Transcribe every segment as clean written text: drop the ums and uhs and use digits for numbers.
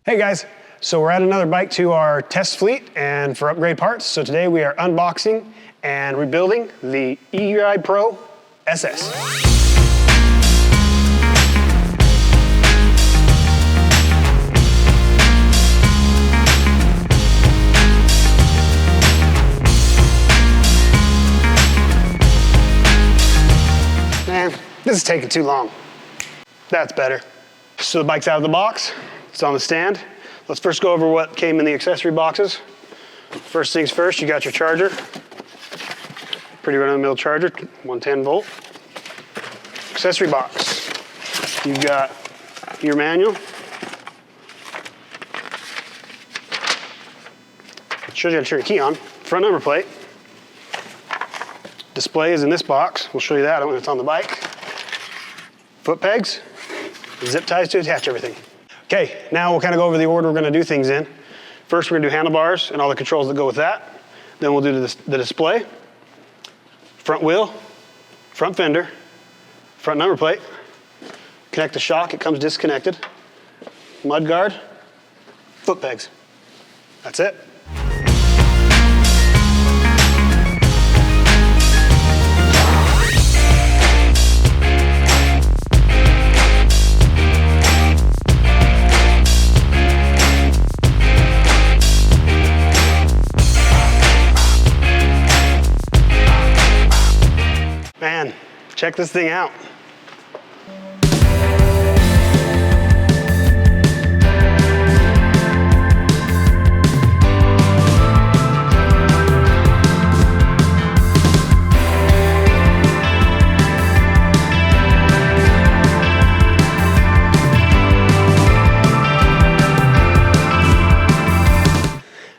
Hey guys, so we're adding another bike to our test fleet and for upgrade parts. So today we are unboxing and rebuilding the Eride Pro SS. Man, this is taking too long. That's better. So the bike's out of the box. It's on the stand. Let's first go over what came in the accessory boxes. First things first, you got your charger. Pretty run-of-the-mill charger, 110 volt. Accessory box. You've got your manual. It shows you how to turn your key on. Front number plate. Display is in this box. We'll show you that when it's on the bike. Foot pegs. Zip ties to attach everything. Okay, now we'll kind of go over the order we're going to do things in. First, we're going to do handlebars and all the controls that go with that. Then we'll do the display, front wheel, front fender, front number plate, connect the shock, it comes disconnected, mud guard, foot pegs. That's it. Man, check this thing out.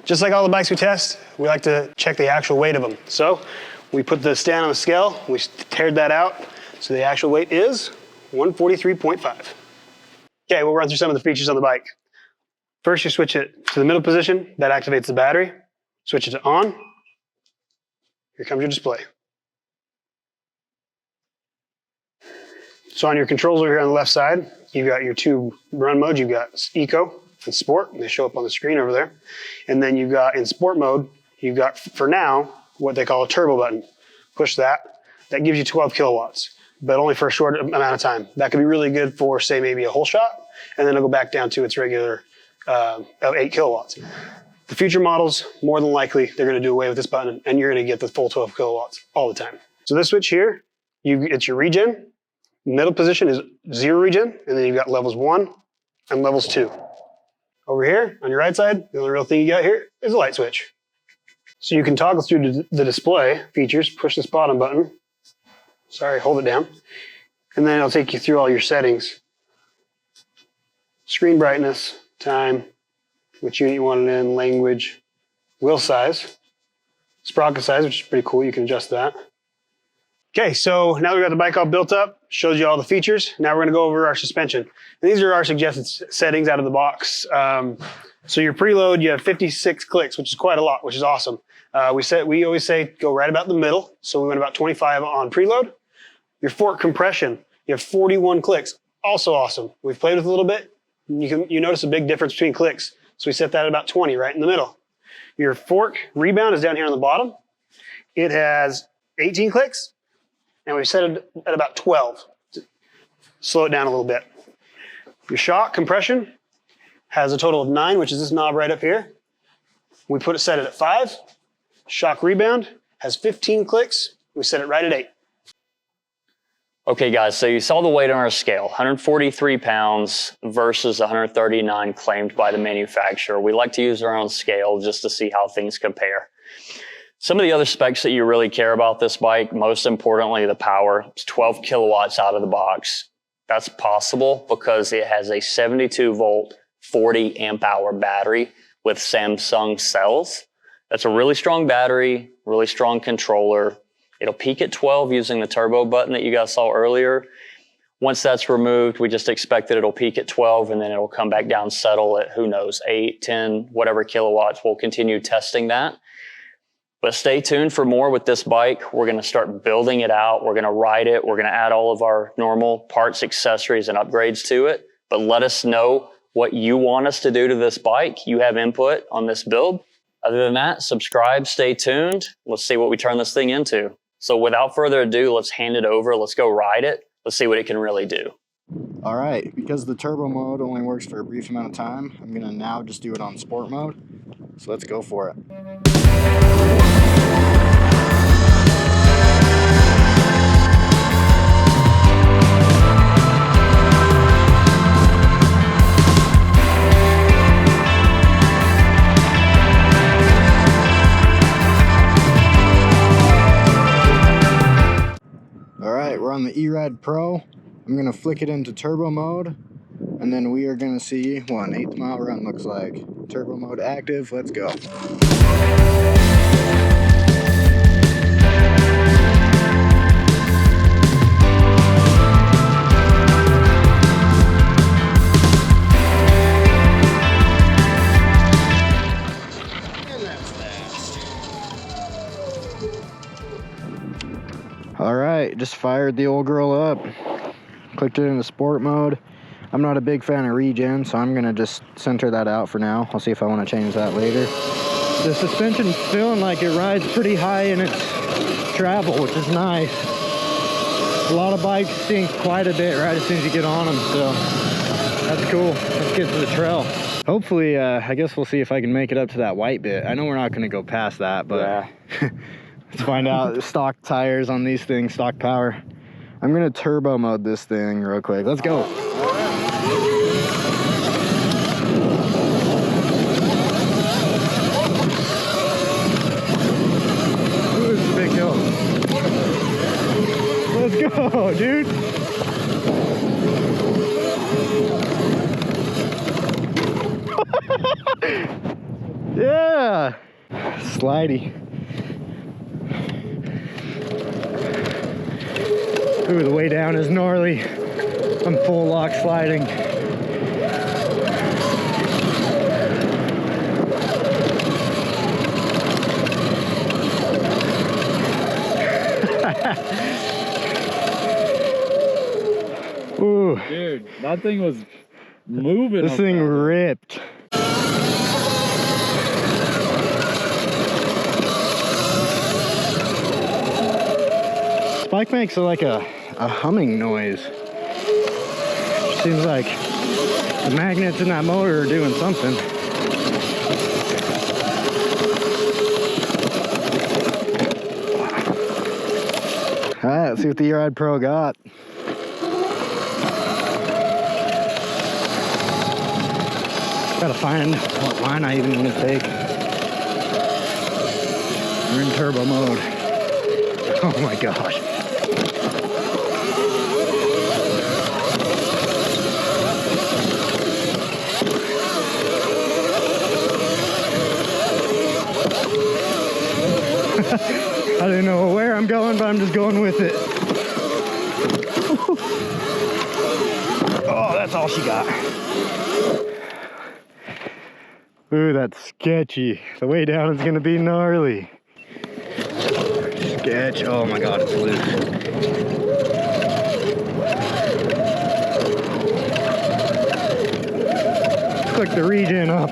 Just like all the bikes we test, we like to check the actual weight of them. So we put the stand on the scale, we teared that out, so the actual weight is 143.5. Okay, we'll run through some of the features on the bike. First, you switch it to the middle position, that activates the battery. Switch it to on, here comes your display. So on your controls over here on the left side, you've got your two run modes. You've got Eco and Sport, and they show up on the screen over there. And then you've got in Sport mode, you've got, for now, what they call a turbo button. Push that. That gives you 12 kilowatts, but only for a short amount of time. That could be really good for, say, maybe a whole shot, and then it'll go back down to its regular 8 kilowatts. The future models, more than likely, they're going to do away with this button, and you're going to get the full 12 kilowatts all the time. So this switch here, it's your regen. Middle position is 0 regen, and then you've got levels 1 and levels 2. Over here, on your right side, the only real thing you got here is a light switch. So you can toggle through the display features, push this bottom button. Sorry, hold it down. And then it'll take you through all your settings. Screen brightness, time, which unit you want it in, language, wheel size, sprocket size, which is pretty cool, you can adjust that. Okay, so now we've got the bike all built up, shows you all the features. Now we're gonna go over our suspension. And these are our suggested settings out of the box. So your preload, you have 56 clicks, which is quite a lot, which is awesome. We always say go right about the middle. So we went about 25 on preload. Your fork compression, you have 41 clicks, also awesome. We've played with it a little bit. You notice a big difference between clicks. So we set that at about 20, right in the middle. Your fork rebound is down here on the bottom. It has 18 clicks, and we set it at about 12. Slow it down a little bit. Your shock compression has a total of 9, which is this knob right up here. We set it at 5. Shock rebound has 15 clicks. We set it right at 8. Okay guys, so you saw the weight on our scale, 143 pounds versus 139 claimed by the manufacturer. We like to use our own scale just to see how things compare. Some of the other specs that you really care about this bike, most importantly, the power. It's 12 kilowatts out of the box. That's possible because it has a 72 volt, 40 amp hour battery with Samsung cells. That's a really strong battery, really strong controller. It'll peak at 12 using the turbo button that you guys saw earlier. Once that's removed, we just expect that it'll peak at 12 and then it'll come back down, settle at, who knows, 8, 10, whatever kilowatts. We'll continue testing that. But stay tuned for more with this bike. We're going to start building it out. We're going to ride it. We're going to add all of our normal parts, accessories, and upgrades to it. But let us know what you want us to do to this bike. You have input on this build. Other than that, subscribe, stay tuned. Let's see what we turn this thing into. So without further ado, let's hand it over. Let's go ride it. Let's see what it can really do. All right, because the turbo mode only works for a brief amount of time, I'm gonna now just do it on sport mode. So let's go for it. All right, we're on the Eride Pro. I'm gonna flick it into turbo mode, and then we are gonna see what an 8th mile run looks like. Turbo mode active, let's go. All right, just fired the old girl up. Clicked it into sport mode. I'm not a big fan of regen, so I'm gonna just center that out for now. I'll see if I want to change that later. The suspension's feeling like it rides pretty high in its travel, which is nice. A lot of bikes sink quite a bit right as soon as you get on them, so that's cool. Let's get to the trail. Hopefully, I guess we'll see if I can make it up to that white bit. I know we're not gonna go past that, but yeah. Let's find out. Stock tires on these things, stock power. I'm gonna turbo mode this thing real quick. Let's go. Ooh, this is a big hill. Let's go, dude. Yeah. Slidey. Ooh, the way down is gnarly. I'm full lock sliding. Ooh. Dude, that thing was moving. This thing ripped. This bike makes like a humming noise. Seems like the magnets in that motor are doing something. All right, let's see what the Eride Pro got. Gotta find what line I even want to take. We're in turbo mode. Oh my gosh. I don't know where I'm going, but I'm just going with it. Oh, that's all she got. Ooh, that's sketchy. The way down is gonna be gnarly. Sketch. Oh my god, it's loose. Click the regen up.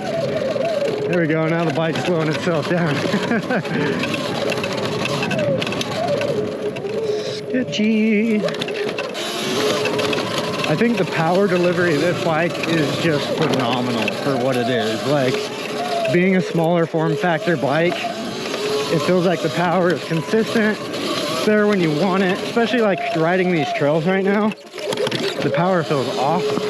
There we go, now the bike's slowing itself down. Sketchy. I think the power delivery of this bike is just phenomenal for what it is. Like, being a smaller form factor bike, it feels like the power is consistent. It's there when you want it, especially like riding these trails right now. The power feels awesome.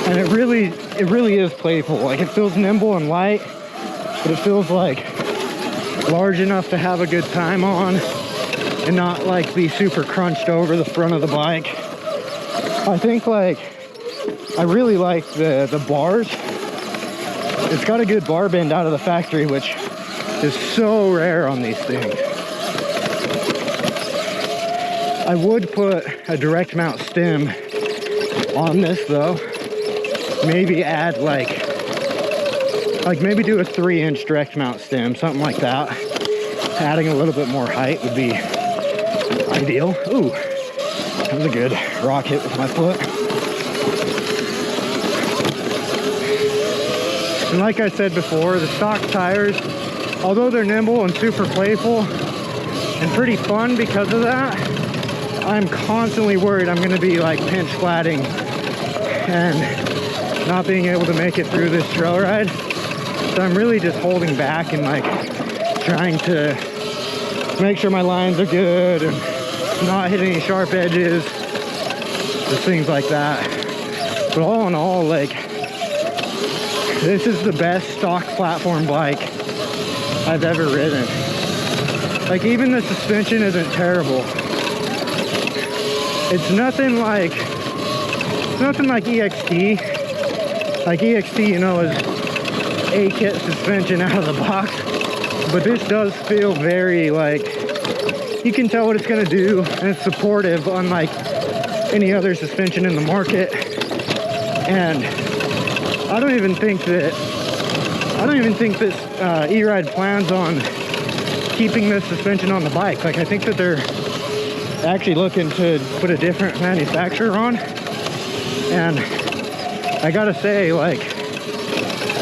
And it really is playful. Like, it feels nimble and light, but it feels like large enough to have a good time on and not like be super crunched over the front of the bike. I think like, I really like the bars. It's got a good bar bend out of the factory, which is so rare on these things. I would put a direct mount stem on this though. Maybe add like maybe do a 3-inch direct mount stem, something like that. Adding a little bit more height would be ideal. Ooh, that was a good rock hit with my foot. And like I said before, the stock tires, although they're nimble and super playful and pretty fun because of that, I'm constantly worried I'm gonna be like pinch flatting and not being able to make it through this trail ride. So I'm really just holding back and like trying to make sure my lines are good and not hit any sharp edges, just things like that. But all in all, like, this is the best stock platform bike I've ever ridden. Like, even the suspension isn't terrible. It's nothing like EXT. Like EXT, you know, is A-kit suspension out of the box. But this does feel very, like, you can tell what it's gonna do, and it's supportive unlike any other suspension in the market. And I don't even think that Eride plans on keeping this suspension on the bike. Like, I think that they're actually looking to put a different manufacturer on. And I gotta say, like,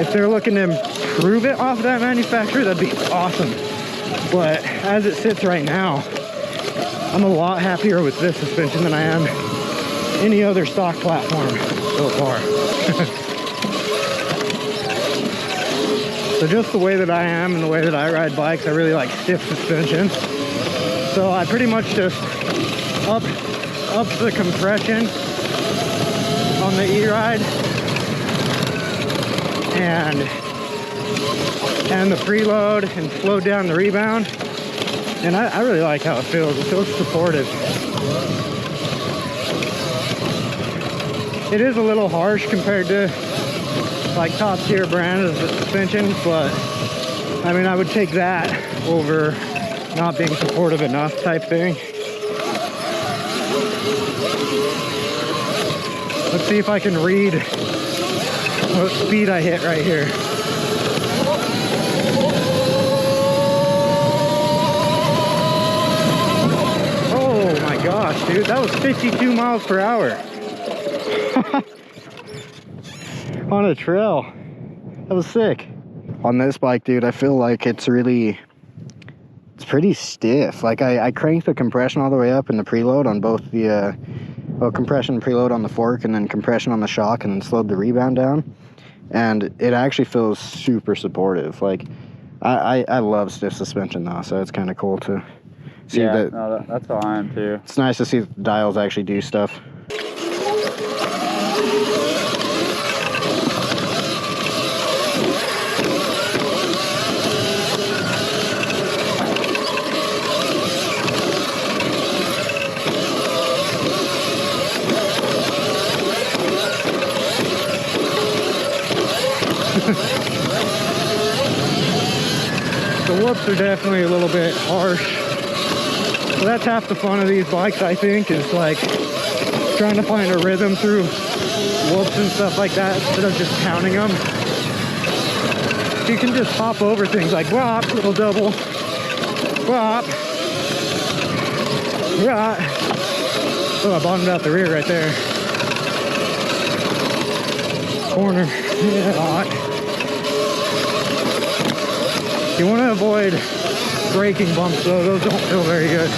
if they're looking to improve it off that manufacturer, that'd be awesome. But as it sits right now, I'm a lot happier with this suspension than I am any other stock platform so far. So just the way that I am and the way that I ride bikes, I really like stiff suspension. So I pretty much just up the compression on the Eride and the preload and slowed down the rebound. And I really like how it feels. It feels supportive. It is a little harsh compared to like top tier brands of the suspension, but I mean, I would take that over not being supportive enough type thing. Let's see if I can read what speed I hit right here. Oh my gosh, dude, that was 52 miles per hour. On a trail. That was sick. On this bike, dude, I feel like it's pretty stiff. Like I cranked the compression all the way up in the preload on both the compression and preload on the fork, and then compression on the shock, and then slowed the rebound down, and it actually feels super supportive. Like I love stiff suspension though, so it's kind of cool to see that. No, that's how I am too. It's nice to see the dials actually do stuff. The whoops are definitely a little bit harsh. So that's half the fun of these bikes, I think, is like trying to find a rhythm through whoops and stuff like that instead of just counting them. You can just hop over things like whop, little double, whop, yeah. Oh, I bottomed out the rear right there. Corner, yeah. You want to avoid braking bumps though, those don't feel very good.